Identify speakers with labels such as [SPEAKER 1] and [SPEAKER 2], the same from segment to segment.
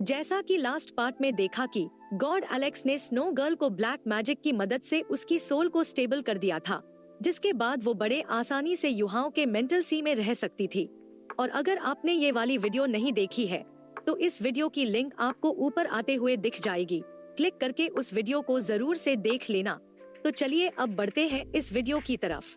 [SPEAKER 1] जैसा कि last part में देखा कि गॉड एलेक्स ने स्नो गर्ल को ब्लैक मैजिक की मदद से उसकी सोल को स्टेबल कर दिया था, जिसके बाद वो बड़े आसानी से युहाओं के मेंटल सी में रह सकती थी। और अगर आपने ये वाली वीडियो नहीं देखी है तो इस वीडियो की लिंक आपको ऊपर आते हुए दिख जाएगी, क्लिक करके उस वीडियो को जरूर से देख लेना। तो चलिए अब बढ़ते हैं इस वीडियो की तरफ।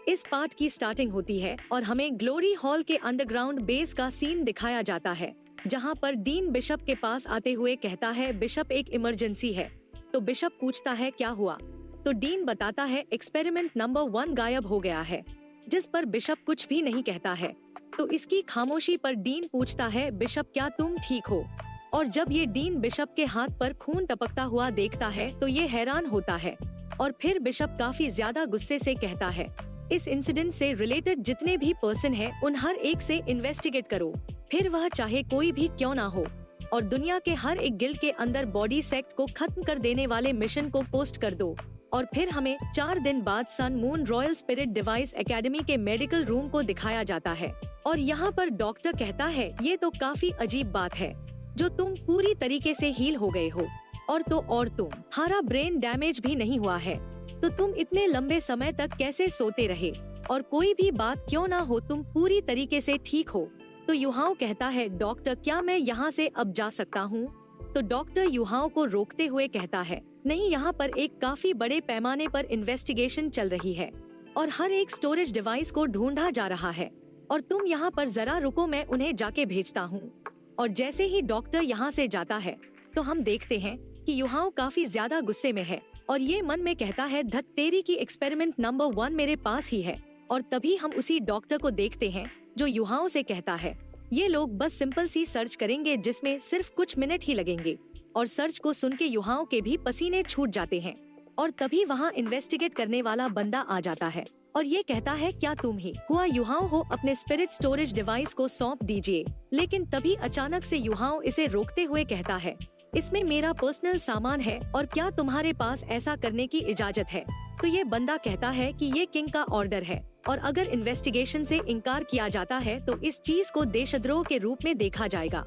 [SPEAKER 1] इस पार्ट की स्टार्टिंग होती है और हमें ग्लोरी हॉल के अंडरग्राउंड बेस का सीन दिखाया जाता है, जहां पर डीन बिशप के पास आते हुए कहता है बिशप एक इमरजेंसी है। तो बिशप पूछता है क्या हुआ, तो डीन बताता है एक्सपेरिमेंट नंबर 1 गायब हो गया है, जिस पर बिशप कुछ भी नहीं कहता है। तो इसकी खामोशी पर डीन पूछता है बिशप क्या तुम ठीक हो। और जब ये डीन बिशप के हाथ पर खून टपकता हुआ देखता है तो ये हैरान होता है। और फिर बिशप काफी ज्यादा गुस्से से कहता है इस इंसिडेंट से रिलेटेड जितने भी पर्सन हैं उन हर एक से इन्वेस्टिगेट करो, फिर वह चाहे कोई भी क्यों ना हो, और दुनिया के हर एक गिल्ड के अंदर बॉडी सेक्ट को खत्म कर देने वाले मिशन को पोस्ट कर दो। और फिर हमें 4 दिन बाद sun moon royal spirit device academy के मेडिकल रूम को दिखाया जाता है। और यहाँ पर डॉक्टर कहता है ये तो काफी अजीब बात है जो तुम पूरी तरीके से हील हो गए हो, और तुम्हारा ब्रेन डैमेज भी नहीं हुआ है, तो तुम इतने लंबे समय तक कैसे सोते रहे, और कोई भी बात क्यों ना हो तुम पूरी तरीके से ठीक हो। तो युहाओ कहता है डॉक्टर क्या मैं यहाँ से अब जा सकता हूँ। तो डॉक्टर युहाओ को रोकते हुए कहता है नहीं, यहाँ पर एक काफी बड़े पैमाने पर इन्वेस्टिगेशन चल रही है और हर एक स्टोरेज डिवाइस को ढूंढा जा रहा है, और तुम यहाँ पर जरा रुको, मैं उन्हें जाके भेजता हूँ। और जैसे ही डॉक्टर यहाँ से जाता है तो हम देखते हैं कि युहाओ काफी ज्यादा गुस्से में है और ये मन में कहता है धत तेरी की एक्सपेरिमेंट नंबर 1 मेरे पास ही है। और तभी हम उसी डॉक्टर को देखते हैं जो युहाओं से कहता है ये लोग बस सिंपल सी सर्च करेंगे जिसमें सिर्फ कुछ मिनट ही लगेंगे। और सर्च को सुन के युहाओं के भी पसीने छूट जाते हैं। और तभी वहाँ इन्वेस्टिगेट करने वाला बंदा आ जाता है और ये कहता है क्या तुम ही हुआ युहाओं हो, अपने स्पिरिट स्टोरेज डिवाइस को सौंप दीजिए। लेकिन तभी अचानक से युहाओं इसे रोकते हुए कहता है इसमें मेरा पर्सनल सामान है और क्या तुम्हारे पास ऐसा करने की इजाजत है। तो ये बंदा कहता है कि ये किंग का ऑर्डर है और अगर इन्वेस्टिगेशन से इनकार किया जाता है तो इस चीज को देशद्रोह के रूप में देखा जाएगा।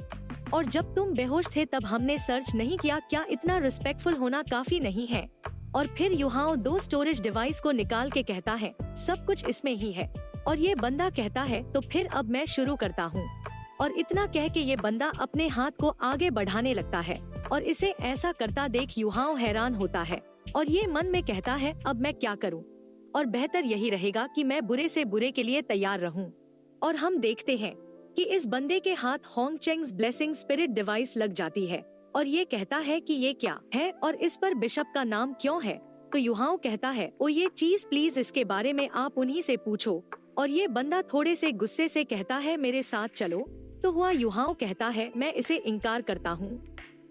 [SPEAKER 1] और जब तुम बेहोश थे तब हमने सर्च नहीं किया, क्या इतना रिस्पेक्टफुल होना काफी नहीं है। और फिर युहाओ 2 स्टोरेज डिवाइस को निकाल के कहता है सब कुछ इसमें ही है। और ये बंदा कहता है तो फिर अब मैं शुरू करता हूँ। और इतना कह के ये बंदा अपने हाथ को आगे बढ़ाने लगता है और इसे ऐसा करता देख युहाओ हैरान होता है और ये मन में कहता है अब मैं क्या करूं, और बेहतर यही रहेगा कि मैं बुरे से बुरे के लिए तैयार रहूं। और हम देखते हैं कि इस बंदे के हाथ होंगचेंग्स ब्लेसिंग स्पिरिट डिवाइस लग जाती है और ये कहता है कि ये क्या है और इस पर बिशप का नाम क्यों है। तो युहाओ कहता है ओ ये चीज प्लीज इसके बारे में आप उन्हीं से पूछो। और ये बंदा थोड़े से गुस्से से कहता है मेरे साथ चलो। तो हुआ युहाओ कहता है मैं इसे इनकार करता हूँ,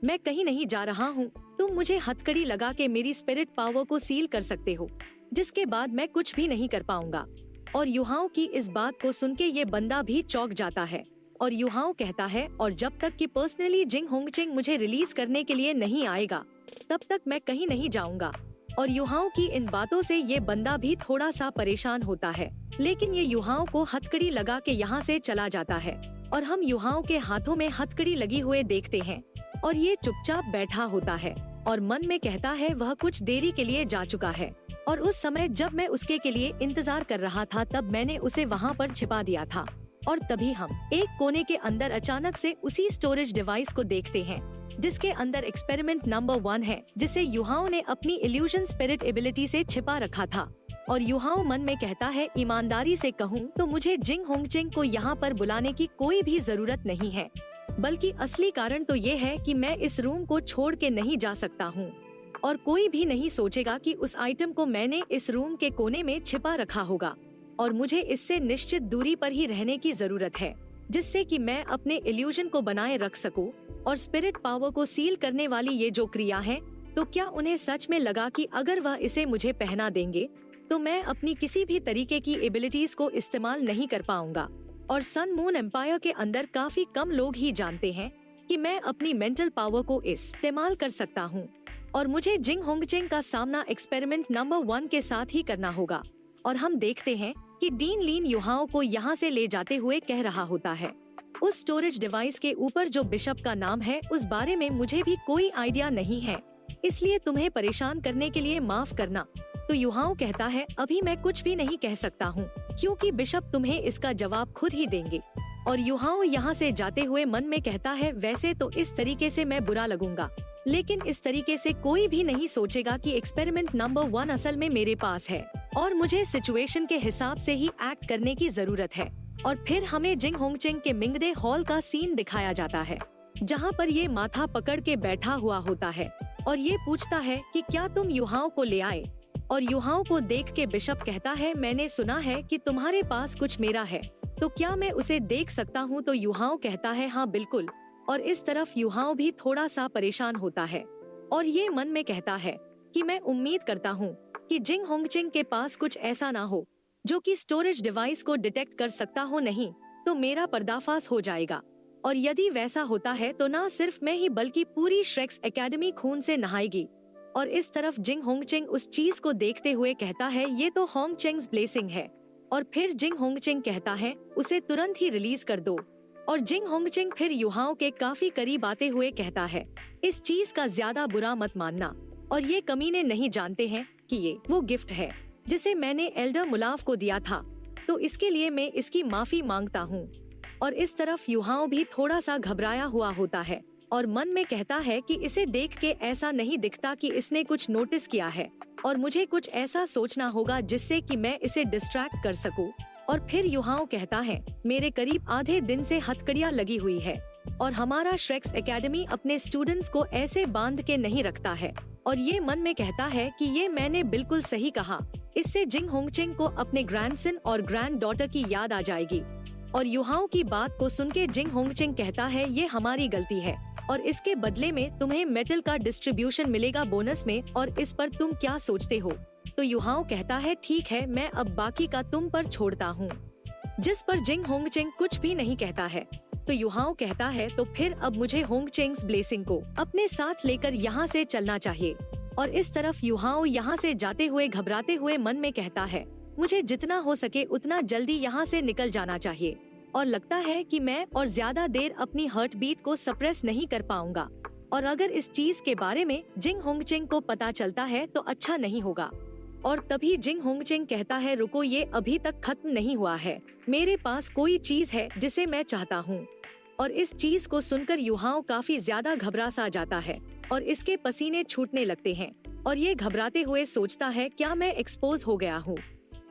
[SPEAKER 1] मैं कहीं नहीं जा रहा हूँ, तुम मुझे हथकड़ी लगा के मेरी स्पिरिट पावर को सील कर सकते हो, जिसके बाद मैं कुछ भी नहीं कर पाऊंगा। और युहाओ की इस बात को सुन के ये बंदा भी चौंक जाता है और युहाओ कहता है और जब तक कि पर्सनली जिंग होंगचेंग मुझे रिलीज करने के लिए नहीं आएगा तब तक मैं कहीं नहीं जाऊंगा। और युहाओ की इन बातों से ये बंदा भी थोड़ा सा परेशान होता है, लेकिन ये युहाओ को हथकड़ी लगा के यहाँ से चला जाता है और हम युहाओ के हाथों में हथकड़ी लगी हुए देखते हैं और ये चुपचाप बैठा होता है और मन में कहता है वह कुछ देरी के लिए जा चुका है। और उस समय जब मैं उसके के लिए इंतजार कर रहा था तब मैंने उसे वहाँ पर छिपा दिया था। और तभी हम एक कोने के अंदर अचानक से उसी स्टोरेज डिवाइस को देखते हैं जिसके अंदर एक्सपेरिमेंट नंबर 1 है, जिसे युहाओ ने अपनी इल्यूजन स्पिरिट एबिलिटी से छिपा रखा था। और युहाओ मन में कहता है ईमानदारी से कहूँ तो मुझे जिंग होंगचेंग को यहाँ पर बुलाने की कोई भी जरूरत नहीं है, बल्कि असली कारण तो ये है कि मैं इस रूम को छोड़ के नहीं जा सकता हूँ और कोई भी नहीं सोचेगा कि उस आइटम को मैंने इस रूम के कोने में छिपा रखा होगा। और मुझे इससे निश्चित दूरी पर ही रहने की जरूरत है जिससे कि मैं अपने इल्यूजन को बनाए रख सकूं। और स्पिरिट पावर को सील करने वाली ये जो क्रिया है, तो क्या उन्हें सच में लगा कि अगर वह इसे मुझे पहना देंगे तो मैं अपनी किसी भी तरीके की एबिलिटीज को इस्तेमाल नहीं कर पाऊंगा। और सन मून एम्पायर के अंदर काफी कम लोग ही जानते हैं कि मैं अपनी मेंटल पावर को इस्तेमाल कर सकता हूँ और मुझे जिंग होंगचेंग का सामना एक्सपेरिमेंट नंबर 1 के साथ ही करना होगा। और हम देखते हैं कि डीन लीन युहाओ को यहाँ से ले जाते हुए कह रहा होता है उस स्टोरेज डिवाइस के ऊपर जो बिशप का नाम है उस बारे में मुझे भी कोई आइडिया नहीं है, इसलिए तुम्हें परेशान करने के लिए माफ करना। तो युहाओ कहता है अभी मैं कुछ भी नहीं कह सकता हूँ क्योंकि बिशप तुम्हें इसका जवाब खुद ही देंगे। और युहाओ यहाँ से जाते हुए मन में कहता है वैसे तो इस तरीके से मैं बुरा लगूंगा, लेकिन इस तरीके से कोई भी नहीं सोचेगा कि एक्सपेरिमेंट नंबर 1 असल में मेरे पास है और मुझे सिचुएशन के हिसाब से ही एक्ट करने की जरूरत है। और फिर हमें जिंग होंगचेंग के मिंगदे हॉल का सीन दिखाया जाता है जहाँ पर ये माथा पकड़ के बैठा हुआ होता है और ये पूछता है कि क्या तुम युहाओ को ले आए। और युहाओ को देख के बिशप कहता है मैंने सुना है कि तुम्हारे पास कुछ मेरा है, तो क्या मैं उसे देख सकता हूँ। तो युहाओ कहता है हाँ बिल्कुल। और इस तरफ युहाओ भी थोड़ा सा परेशान होता है और ये मन में कहता है कि मैं उम्मीद करता हूँ कि जिंग होंगचेंग के पास कुछ ऐसा ना हो जो कि स्टोरेज डिवाइस को डिटेक्ट कर सकता हो, नहीं तो मेरा पर्दाफाश हो जाएगा। और यदि वैसा होता है तो ना सिर्फ मैं ही बल्कि पूरी श्रेक्स एकेडमी खून से नहाएगी। और इस तरफ जिंग होंगचेंग उस चीज को देखते हुए कहता है ये तो होंगचेंग्स ब्लेसिंग है। और फिर जिंग होंगचेंग कहता है उसे तुरंत ही रिलीज कर दो। और जिंग होंगचेंग फिर युहाओ के काफी करीब आते हुए कहता है इस चीज का ज्यादा बुरा मत मानना, और ये कमीने नहीं जानते हैं कि ये वो गिफ्ट है जिसे मैंने एल्डर मुलाफ को दिया था, तो इसके लिए मैं इसकी माफी मांगता हूँ। और इस तरफ युहाओ भी थोड़ा सा घबराया हुआ होता है और मन में कहता है कि इसे देख के ऐसा नहीं दिखता कि इसने कुछ नोटिस किया है और मुझे कुछ ऐसा सोचना होगा जिससे कि मैं इसे डिस्ट्रैक्ट कर सकूं। और फिर युहाओ कहता है मेरे करीब आधे दिन से हथकड़ियाँ लगी हुई है और हमारा श्रेक्स एकेडमी अपने स्टूडेंट्स को ऐसे बांध के नहीं रखता है। और ये मन में कहता है कि ये मैंने बिल्कुल सही कहा, इससे जिंग होंगचेंग को अपने ग्रैंडसन और ग्रैंड डॉटर की याद आ जाएगी। और युहाओ की बात को सुन के जिंग होंगचेंग कहता है ये हमारी गलती है और इसके बदले में तुम्हें मेटल का डिस्ट्रीब्यूशन मिलेगा बोनस में, और इस पर तुम क्या सोचते हो। तो युहाओ कहता है ठीक है, मैं अब बाकी का तुम पर छोड़ता हूँ। जिस पर जिंग होंगचेंग कुछ भी नहीं कहता है। तो युहाओ कहता है तो फिर अब मुझे होंगचेंग्स ब्लेसिंग को अपने साथ लेकर यहाँ से चलना चाहिए। और इस तरफ युहाओ यहाँ से जाते हुए घबराते हुए मन में कहता है मुझे जितना हो सके उतना जल्दी यहाँ से निकल जाना चाहिए, और लगता है कि मैं और ज्यादा देर अपनी हार्ट बीट को सप्रेस नहीं कर पाऊंगा। और अगर इस चीज के बारे में जिंग होंगचेंग को पता चलता है तो अच्छा नहीं होगा। और तभी जिंग होंगचेंग कहता है रुको, ये अभी तक खत्म नहीं हुआ है, मेरे पास कोई चीज है जिसे मैं चाहता हूँ। और इस चीज को सुनकर युहाओ काफी ज्यादा घबरा सा जाता है और इसके पसीने छूटने लगते हैं और ये घबराते हुए सोचता है क्या मैं एक्सपोज हो गया हूँ।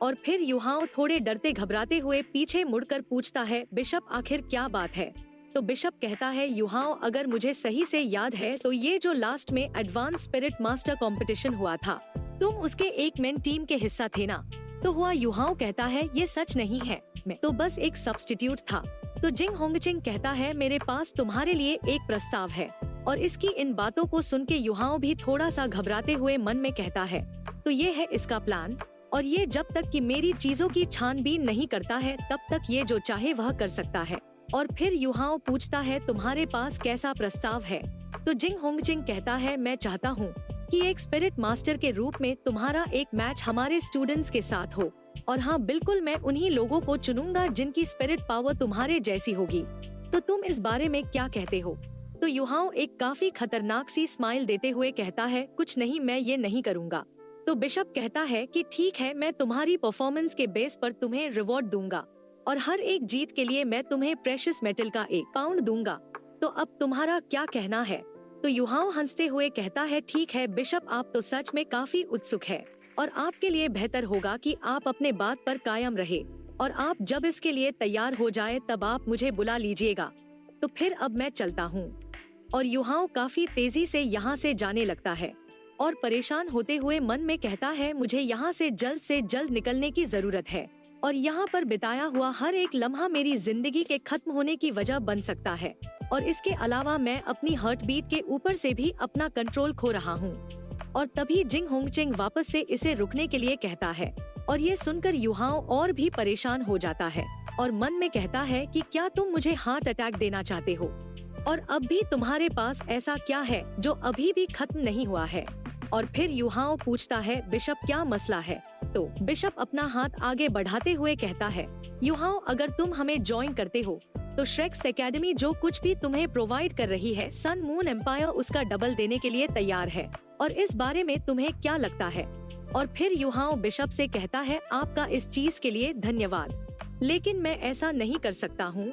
[SPEAKER 1] और फिर युहाओ थोड़े डरते घबराते हुए पीछे मुड़कर पूछता है बिशप आखिर क्या बात है। तो बिशप कहता है युहाओ अगर मुझे सही से याद है तो ये जो लास्ट में एडवांस स्पिरिट मास्टर कंपटीशन हुआ था, तुम उसके एक मेन टीम के हिस्सा थे ना। तो हुआ युहाओ कहता है ये सच नहीं है, मैं तो बस एक सब्स्टिट्यूट था। तो जिंग होंगचेंग कहता है मेरे पास तुम्हारे लिए एक प्रस्ताव है। और इसकी इन बातों को सुन के युहाओ भी थोड़ा सा घबराते हुए मन में कहता है तो ये है इसका प्लान, और ये जब तक कि मेरी चीजों की छानबीन नहीं करता है तब तक ये जो चाहे वह कर सकता है। और फिर युहाओ पूछता है तुम्हारे पास कैसा प्रस्ताव है। तो जिंग होंगचेंग कहता है मैं चाहता हूँ कि एक स्पिरिट मास्टर के रूप में तुम्हारा एक मैच हमारे स्टूडेंट्स के साथ हो, और हाँ बिल्कुल मैं उन्हीं लोगों को चुनूंगा जिनकी स्पिरिट पावर तुम्हारे जैसी होगी। तो तुम इस बारे में क्या कहते हो। तो युहाओ एक काफी खतरनाक सी स्माइल देते हुए कहता है कुछ नहीं, मैं ये नहीं करूँगा। तो बिशप कहता है कि ठीक है, मैं तुम्हारी परफॉर्मेंस के बेस पर तुम्हें रिवॉर्ड दूंगा और हर एक जीत के लिए मैं तुम्हें प्रेशियस मेटल का 1 पाउंड दूंगा। तो अब तुम्हारा क्या कहना है। तो युहाओ हंसते हुए कहता है ठीक है बिशप, आप तो सच में काफी उत्सुक है और आपके लिए बेहतर होगा कि आप अपने बात पर कायम रहे, और आप जब इसके लिए तैयार हो जाए तब आप मुझे बुला लीजिएगा। तो फिर अब मैं चलता हूँ। और युहाओ काफी तेजी से यहाँ से जाने लगता है और परेशान होते हुए मन में कहता है मुझे यहाँ से जल्द निकलने की जरूरत है, और यहाँ पर बिताया हुआ हर एक लम्हा मेरी जिंदगी के खत्म होने की वजह बन सकता है। और इसके अलावा मैं अपनी हार्ट बीट के ऊपर से भी अपना कंट्रोल खो रहा हूँ। और तभी जिंग होंगचेंग वापस से इसे रुकने के लिए कहता है, और ये सुनकर युहाओ और भी परेशान हो जाता है और मन में कहता है कि क्या तुम मुझे हार्ट अटैक देना चाहते हो, और अब भी तुम्हारे पास ऐसा क्या है जो अभी भी खत्म नहीं हुआ है। और फिर युहाओ पूछता है बिशप क्या मसला है। तो बिशप अपना हाथ आगे बढ़ाते हुए कहता है युहाओ अगर तुम हमें ज्वाइन करते हो तो श्रेक्स एकेडमी जो कुछ भी तुम्हें प्रोवाइड कर रही है, सन मून एम्पायर उसका डबल देने के लिए तैयार है। और इस बारे में तुम्हें क्या लगता है? और फिर युहाओ बिशप से कहता है, आपका इस चीज के लिए धन्यवाद, लेकिन मैं ऐसा नहीं कर सकता हूँ।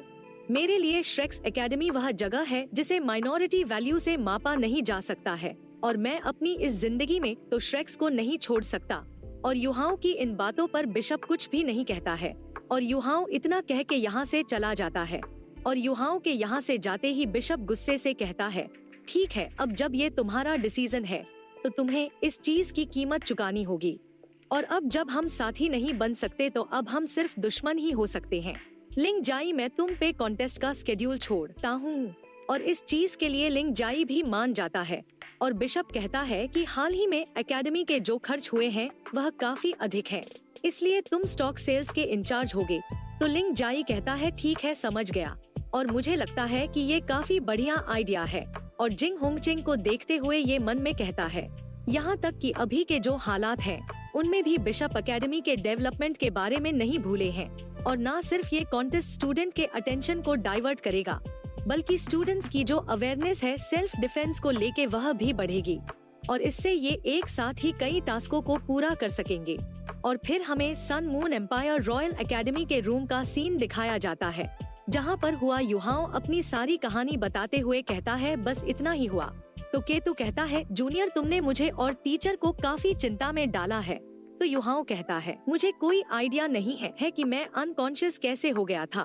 [SPEAKER 1] मेरे लिए श्रेक्स एकेडमी वह जगह है जिसे माइनॉरिटी वैल्यू से मापा नहीं जा सकता है, और मैं अपनी इस जिंदगी में तो श्रेक्स को नहीं छोड़ सकता। और युहाओ की इन बातों पर बिशप कुछ भी नहीं कहता है, और युहाओ इतना कह के यहाँ से चला जाता है। और युहाओ के यहाँ से जाते ही बिशप गुस्से से कहता है, ठीक है, अब जब ये तुम्हारा डिसीजन है तो तुम्हें इस चीज की कीमत चुकानी होगी। और अब जब हम साथी नहीं बन सकते तो अब हम सिर्फ दुश्मन ही हो सकते हैं। लिंग जाई, मैं तुम पे कॉन्टेस्ट का स्केड्यूल छोड़ता हूँ। और इस चीज के लिए लिंग जाई भी मान जाता है। और बिशप कहता है कि हाल ही में एकेडमी के जो खर्च हुए हैं वह काफी अधिक है, इसलिए तुम स्टॉक सेल्स के इंचार्ज होगे। तो लिंग जाई कहता है, ठीक है, समझ गया, और मुझे लगता है कि ये काफी बढ़िया आइडिया है। और जिंग होंगचिंग को देखते हुए ये मन में कहता है, यहाँ तक कि अभी के जो हालात हैं उनमें भी बिशप एकेडमी के डेवलपमेंट के बारे में नहीं भूले हैं। और न सिर्फ ये कॉन्टेस्ट स्टूडेंट के अटेंशन को डाइवर्ट करेगा, बल्कि स्टूडेंट्स की जो अवेयरनेस है सेल्फ डिफेंस को लेके वह भी बढ़ेगी। और इससे ये एक साथ ही कई टास्कों को पूरा कर सकेंगे। और फिर हमें sun moon empire royal academy के रूम का सीन दिखाया जाता है, जहाँ पर हुआ युहाओ अपनी सारी कहानी बताते हुए कहता है, बस इतना ही हुआ। तो केतु कहता है, जूनियर, तुमने मुझे और टीचर को काफी चिंता में डाला है। तो युहाओ कहता है, मुझे कोई आइडिया नहीं है कि मैं अनकॉन्शियस कैसे हो गया था,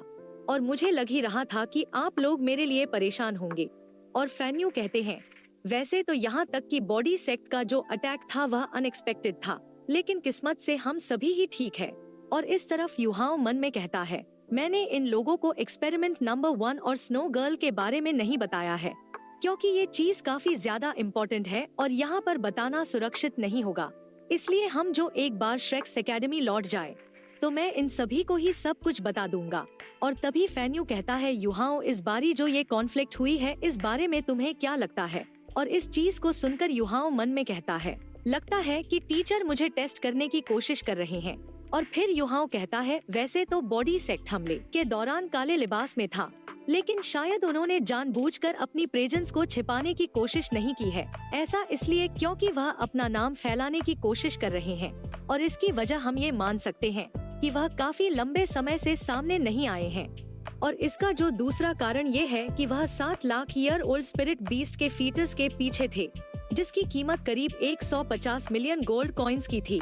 [SPEAKER 1] और मुझे लग ही रहा था कि आप लोग मेरे लिए परेशान होंगे। और फैन्यू कहते हैं, वैसे तो यहाँ तक कि बॉडी सेक्ट का जो अटैक था वह अनएक्सपेक्टेड था, लेकिन किस्मत से हम सभी ही ठीक है। और इस तरफ युहाओ मन में कहता है, मैंने इन लोगों को एक्सपेरिमेंट नंबर 1 और स्नो गर्ल के बारे में नहीं बताया है, क्योंकि ये चीज काफी ज्यादा इम्पोर्टेंट है और यहाँ पर बताना सुरक्षित नहीं होगा। इसलिए हम जो एक बार श्रेक्स एकेडमी लौट जाए तो मैं इन सभी को ही सब कुछ बता दूंगा। और तभी फैन्यू कहता है, युहाओ, इस बारी जो ये कॉन्फ्लिक्ट हुई है इस बारे में तुम्हें क्या लगता है? और इस चीज को सुनकर युहाओ मन में कहता है, लगता है कि टीचर मुझे टेस्ट करने की कोशिश कर रहे हैं। और फिर युहाओ कहता है, वैसे तो बॉडी सेक्ट हमले के दौरान काले लिबास में था, लेकिन शायद उन्होंने जानबूझकर अपनी प्रेजेंस को छिपाने की कोशिश नहीं की है। ऐसा इसलिए क्योंकि वह अपना नाम फैलाने की कोशिश कर रहे हैं, और इसकी वजह हम ये मान सकते हैं कि वह काफी लंबे समय से सामने नहीं आए हैं। और इसका जो दूसरा कारण ये है कि वह 7 lakh year old spirit beast के फीटस के पीछे थे, जिसकी कीमत करीब 150 मिलियन गोल्ड कॉइन्स की थी।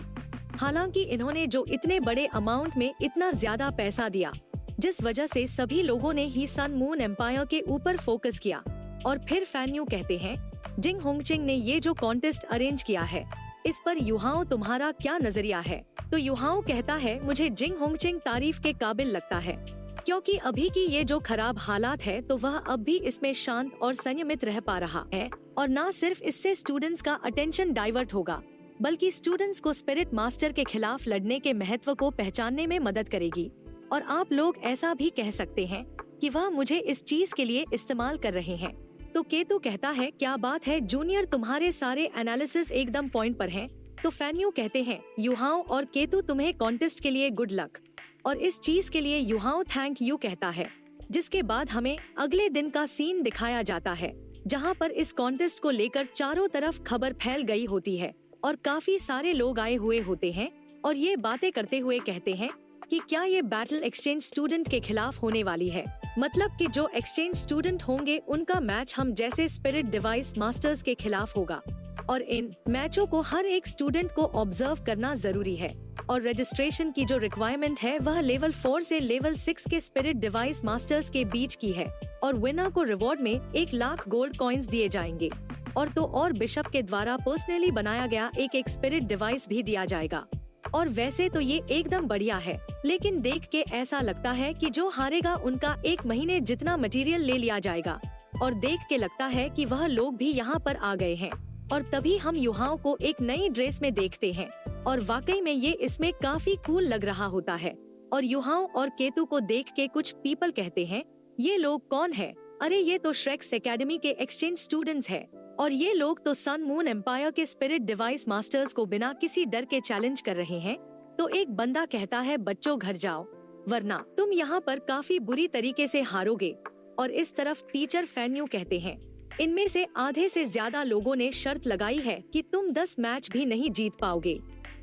[SPEAKER 1] हालांकि इन्होंने जो इतने बड़े अमाउंट में इतना ज्यादा पैसा दिया, जिस वजह से सभी लोगों ने ही सन मून एम्पायर के ऊपर फोकस किया। और फिर फैन्यू कहते हैं, जिंग होंगचिंग ने ये जो कॉन्टेस्ट अरेंज किया है, इस पर युहाओ तुम्हारा क्या नजरिया है? तो युहाओ कहता है, मुझे जिंग होंगचिंग तारीफ के काबिल लगता है, क्योंकि अभी की ये जो खराब हालात है तो वह अब भी इसमें शांत और संयमित रह पा रहा है। और न सिर्फ इससे स्टूडेंट्स का अटेंशन डाइवर्ट होगा, बल्कि स्टूडेंट्स को स्पिरिट मास्टर के खिलाफ लड़ने के महत्व को पहचानने में मदद करेगी। और आप लोग ऐसा भी कह सकते हैं कि वह मुझे इस चीज के लिए इस्तेमाल कर रहे हैं। तो केतु कहता है, क्या बात है जूनियर, तुम्हारे सारे एनालिसिस एकदम पॉइंट पर हैं। तो फैन्यू कहते हैं, युहाओ और केतु, तुम्हें कॉन्टेस्ट के लिए गुड लक। और इस चीज के लिए युहाओ थैंक यू कहता है। जिसके बाद हमें अगले दिन का सीन दिखाया जाता है, जहाँ पर इस कॉन्टेस्ट को लेकर चारों तरफ खबर फैल गई होती है और काफी सारे लोग आए हुए होते हैं और ये बातें करते हुए कहते हैं कि क्या ये बैटल एक्सचेंज स्टूडेंट के खिलाफ होने वाली है। मतलब कि जो एक्सचेंज स्टूडेंट होंगे उनका मैच हम जैसे स्पिरिट डिवाइस मास्टर्स के खिलाफ होगा। और इन मैचों को हर एक स्टूडेंट को ऑब्जर्व करना जरूरी है। और रजिस्ट्रेशन की जो रिक्वायरमेंट है वह लेवल 4 से लेवल 6 के स्पिरिट डिवाइस मास्टर्स के बीच की है। और विनर को रिवॉर्ड में 1 लाख गोल्ड कॉइन्स दिए जाएंगे। और तो और बिशप के द्वारा पर्सनली बनाया गया एक स्पिरिट डिवाइस भी दिया जाएगा। और वैसे तो ये एकदम बढ़िया है, लेकिन देख के ऐसा लगता है कि जो हारेगा उनका 1 महीने जितना मटेरियल ले लिया जाएगा। और देख के लगता है कि वह लोग भी यहाँ पर आ गए हैं। और तभी हम युहाओं को एक नई ड्रेस में देखते हैं और वाकई में ये इसमें काफी कूल लग रहा होता है। और युहाओं और केतु को देख के कुछ पीपल कहते हैं, ये लोग कौन है? अरे ये तो श्रेक्स एकेडमी के एक्सचेंज स्टूडेंट्स हैं। और ये लोग तो सन मून एम्पायर के स्पिरिट डिवाइस मास्टर्स को बिना किसी डर के चैलेंज कर रहे हैं। तो एक बंदा कहता है, बच्चों घर जाओ, वरना तुम यहाँ पर काफी बुरी तरीके से हारोगे। और इस तरफ टीचर फैन्यू कहते हैं, इनमें से आधे से ज्यादा लोगों ने शर्त लगाई है कि तुम 10 मैच भी नहीं जीत पाओगे।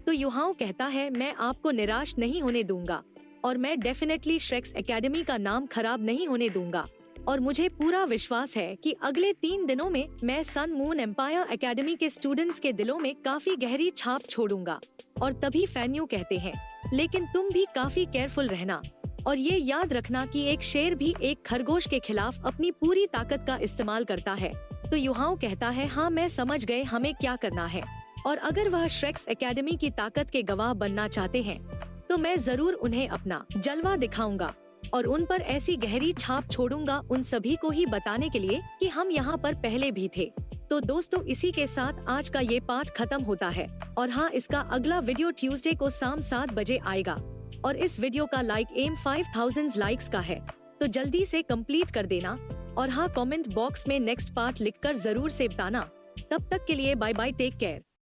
[SPEAKER 1] तो युहाओं कहता है, मैं आपको निराश नहीं होने दूंगा और मैं डेफिनेटली श्रेक्स एकेडमी का नाम खराब नहीं होने दूंगा। और मुझे पूरा विश्वास है कि अगले 3 दिनों में मैं सन मून एम्पायर एकेडमी के स्टूडेंट्स के दिलों में काफी गहरी छाप छोड़ूंगा। और तभी फैन्यू कहते हैं, लेकिन तुम भी काफी केयरफुल रहना और ये याद रखना कि एक शेर भी एक खरगोश के खिलाफ अपनी पूरी ताकत का इस्तेमाल करता है। तो युहाओं कहता है, हाँ मैं समझ गए हमें क्या करना है, और अगर वह श्रेक्स एकेडमी की ताकत के गवाह बनना चाहते हैं तो मैं जरूर उन्हें अपना जलवा दिखाऊंगा और उन पर ऐसी गहरी छाप छोड़ूंगा, उन सभी को ही बताने के लिए कि हम यहाँ पर पहले भी थे। तो दोस्तों, इसी के साथ आज का ये पार्ट खत्म होता है। और हाँ, इसका अगला वीडियो ट्यूसडे को शाम 7 बजे आएगा और इस वीडियो का लाइक एम 5000 लाइक्स का है, तो जल्दी से कंप्लीट कर देना। और हाँ, कमेंट बॉक्स में नेक्स्ट पार्ट लिखकर जरूर से बताना। तब तक के लिए बाय बाय, टेक केयर।